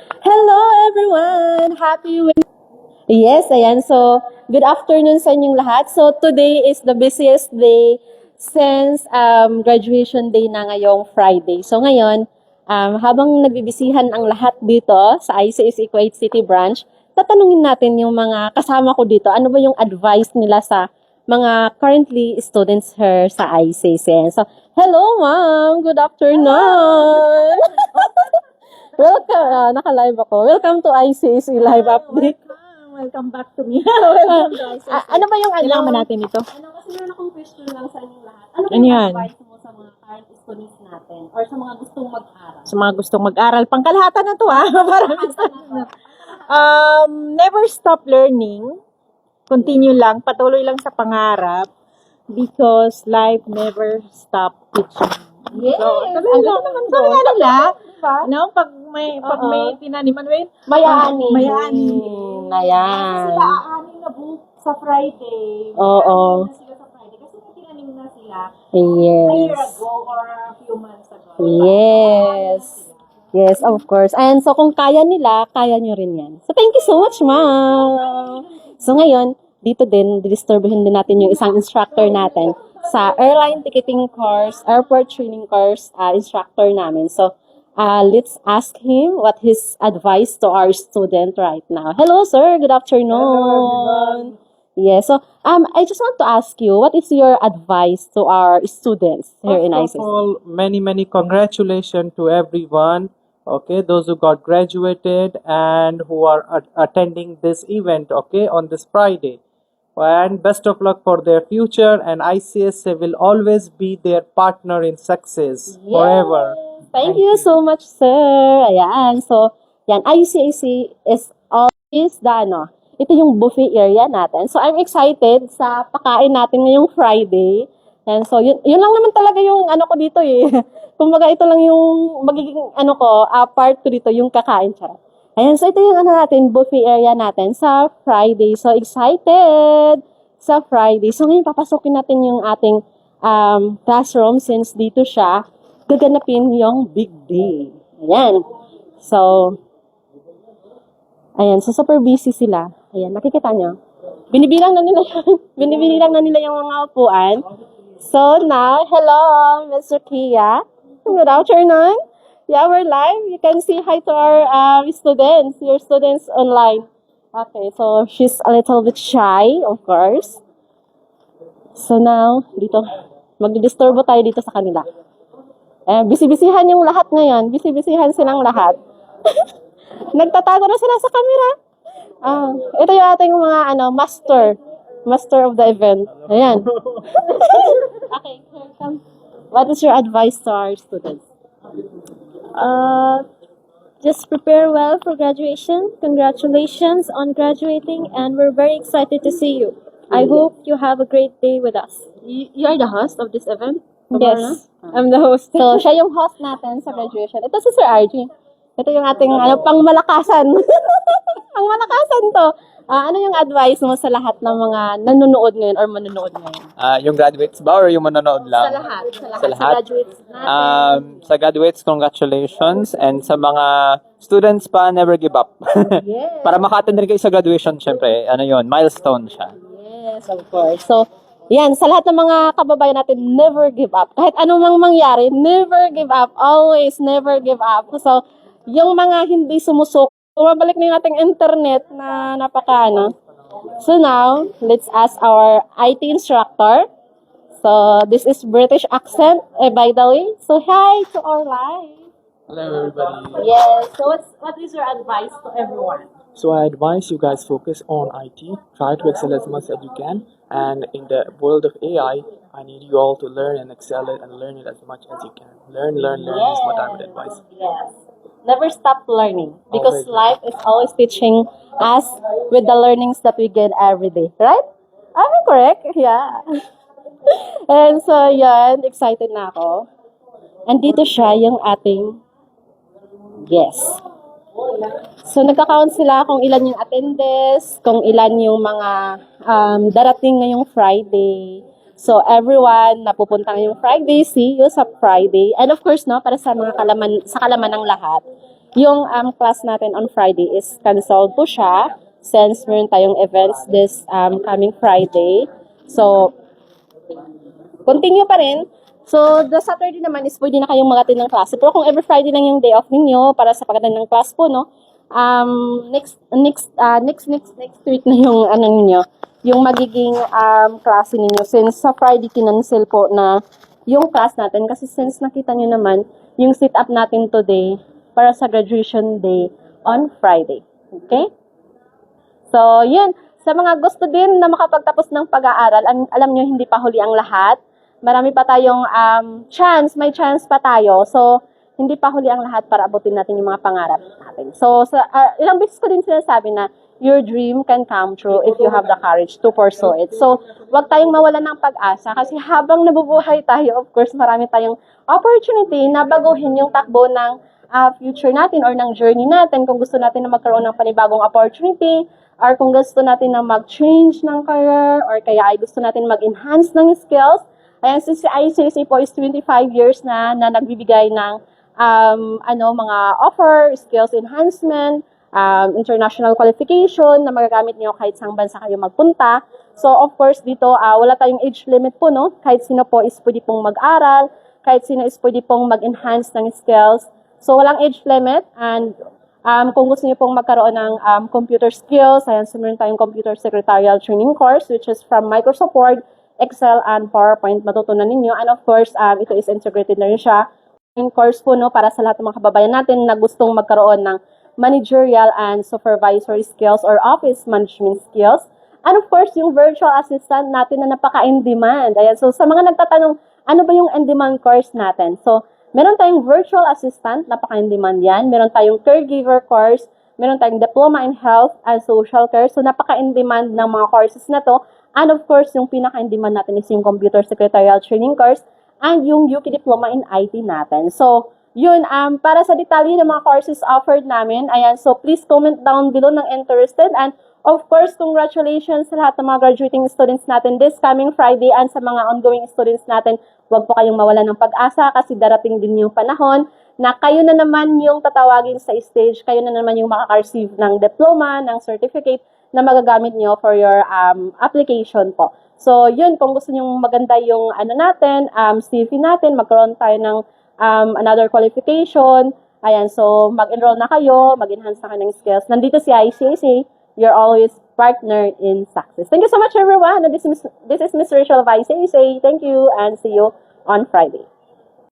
Hello everyone! Yes, ayan. So, good afternoon sa inyong lahat. So, today is the busiest day since graduation day na ngayong Friday. So, ngayon, habang nagbibisihan ang lahat dito sa ICSE Kuwait City Branch, tatanungin natin yung mga kasama ko dito. Ano ba yung advice nila sa mga currently students here sa ICSE? So, hello ma'am! Good afternoon! Welcome, naka-live ako. Welcome to ICSE Live Update. Welcome back to me. Welcome guys. Ano ba yung Kailangan ba natin ito? Kasi meron akong question lang sa inyong lahat. Ano ba Ano yung yan? advice mo sa mga current students natin or sa mga gustong mag-aral? Sa mga gustong mag-aral, pangkalahatan na to never stop learning. Continue lang, patuloy lang sa pangarap because life never stop teaching. Yes! Sabi nga nila, Diba? no, pag may tinaniman, Mayani. Mayani. Ayan. Sila aanin na book sa Friday. Oo. Mayani na sila sa Friday kasi may tinanim na sila a Yes. year ago or a few months ago. Yes. Yes, of course. And so, kung kaya nila, kaya nyo rin yan. So, thank you so much, ma'am. So, ngayon, dito din, didisturbuhin din natin yung isang instructor natin sa airline ticketing course, airport training course instructor namin. So, let's ask him what his advice to our student right now. Hello, sir. Good afternoon. Yes. So, I just want to ask you, what is your advice to our students here in First ICC? of all, many congratulations to everyone. Okay, those who got graduated and who are attending this event. Okay, on this Friday, and best of luck for their future. And ICSA will always be their partner in success forever. Thank you so much, sir. Ayan. So, yan, ICAC is always ito yung buffet area natin. So, I'm excited sa pakain natin ngayong Friday. And so, yun lang naman talaga yung ano ko dito eh. Kumbaga, ito lang yung magiging part ko dito, yung kakain siya. Ayan, so ito yung natin, buffet area natin sa Friday. So, excited sa Friday. So, ngayon papasukin natin yung ating classroom since dito siya gaganapin yung big day. Ayan. So, super busy sila. Ayan, nakikita nyo. Binibilang na nila yung mga upuan. So, now, hello, Mr. Kia. Good afternoon. Yeah, we're live. You can say hi to our students, your students online. Okay, so she's a little bit shy, of course. So now, dito, magdidisturbo tayo dito sa kanila. Bisi-bisihan yung lahat ngayon. Bisi-bisihan silang lahat. Nagtatago na sila sa camera. Ito yung ating mga master of the event. Ayan. Okay, here comes. What is your advice to our students? Just prepare well for graduation. Congratulations on graduating, and we're very excited to see you. I hope you have a great day with us. You are the host of this event? Yes, I'm the host. So, siya yung host natin sa graduation. Ito si Sir RG. Ito yung ating pangmalakasan. Pangmalakasan to. Ano yung advice mo sa lahat ng mga nanonood ngayon or manonood ngayon? Yung graduates ba or yung manonood lang? Sa lahat. Sa lahat? Sa graduates natin. Sa graduates, congratulations. And sa mga students pa, never give up. Yes. Para maka-attend rin kayo sa graduation, syempre, milestone siya. Yes, of course. So, yan, sa lahat ng mga kababayan natin, never give up. Kahit anong mangyari, never give up. Always never give up. So, yung mga hindi sumusok, bumabalik na yung ating internet na napakaano. So now, let's ask our IT instructor. So, this is British accent, by the way. So, hi to our live. Hello, everybody. Yes. So, what is your advice to everyone? So I advise you guys focus on IT. Try to excel as much as you can. And in the world of AI, I need you all to learn and excel it and learn it as much as you can. Learn is what I would advise. Yes. Never stop learning because Always. life is always teaching us with the learnings that we get every day. Right? Am I correct? Yeah. And so, yan. Excited na ako. Andito siya yung ating guest. So, nagka-count sila kung ilan yung attendees, kung ilan yung mga darating ngayong Friday. So, everyone na pupunta ngayong Friday, see you sa Friday. And of course, no, para sa mga kalaman ng lahat, yung class natin on Friday is canceled po siya since meron tayong events this coming Friday. So, continue pa rin. So, the Saturday naman is pwede na kayong mag-attend ng klase. Pero kung every Friday lang yung day off ninyo para sa pag-attend ng class po, no? Next week na yung ano ninyo, yung magiging klase ninyo. Since sa Friday kinancel po na yung class natin. Kasi since nakita nyo naman, yung sit up natin today para sa graduation day on Friday. Okay? So, yun. Sa mga gusto din na makapagtapos ng pag-aaral, alam nyo, hindi pa huli ang lahat. Marami pa tayong may chance pa tayo. So, hindi pa huli ang lahat para abutin natin yung mga pangarap natin. So, ilang beses ko din sinasabi na your dream can come true if you have the courage to pursue it. So, wag tayong mawalan ng pag-asa kasi habang nabubuhay tayo, of course, marami tayong opportunity na baguhin yung takbo ng future natin or ng journey natin. Kung gusto natin na magkaroon ng panibagong opportunity, or kung gusto natin na mag-change ng career, or kaya ay gusto natin mag-enhance ng skills. Ayan, si ICC po is 25 years na nagbibigay ng mga offer, skills enhancement, international qualification na magagamit niyo kahit saang bansa kayo magpunta. So, of course, dito wala tayong age limit po, no? Kahit sino po is pwede pong mag-aral, kahit sino is pwede pong mag-enhance ng skills. So, walang age limit, and kung gusto niyo pong magkaroon ng computer skills, ayan, so meron tayong computer secretarial training course, which is from Microsoft Word, Excel, and PowerPoint, matutunan ninyo. And of course, ito is integrated na rin siya. Yung course po, no, para sa lahat ng mga kababayan natin na gustong magkaroon ng managerial and supervisory skills or office management skills. And of course, yung virtual assistant natin na napaka-in-demand. Ayan, so sa mga nagtatanong, ano ba yung in-demand course natin? So, meron tayong virtual assistant, napaka-in-demand yan. Meron tayong caregiver course. Meron tayong diploma in health and social care. So, napaka-in-demand ng mga courses na to. And of course, yung pinaka-in-demand natin is yung computer secretarial training course and yung UK diploma in IT natin. So, yun, para sa detalye ng mga courses offered namin, ayan, so please comment down below ng interested. And of course, congratulations sa lahat ng mga graduating students natin this coming Friday, and sa mga ongoing students natin, huwag po kayong mawalan ng pag-asa kasi darating din yung panahon na kayo na naman yung tatawagin sa stage, kayo na naman yung makaka-receive ng diploma, ng certificate na magagamit nyo for your application po. So, yun, kung gusto nyo maganda yung CV natin, magkaroon tayo ng another qualification. Ayan, so mag-enroll na kayo, mag-enhance na kayo ng skills. Nandito si ICAC, you're always partner in success. Thank you so much, everyone. This is Miss Rachel of ICAC. Thank you and see you on Friday.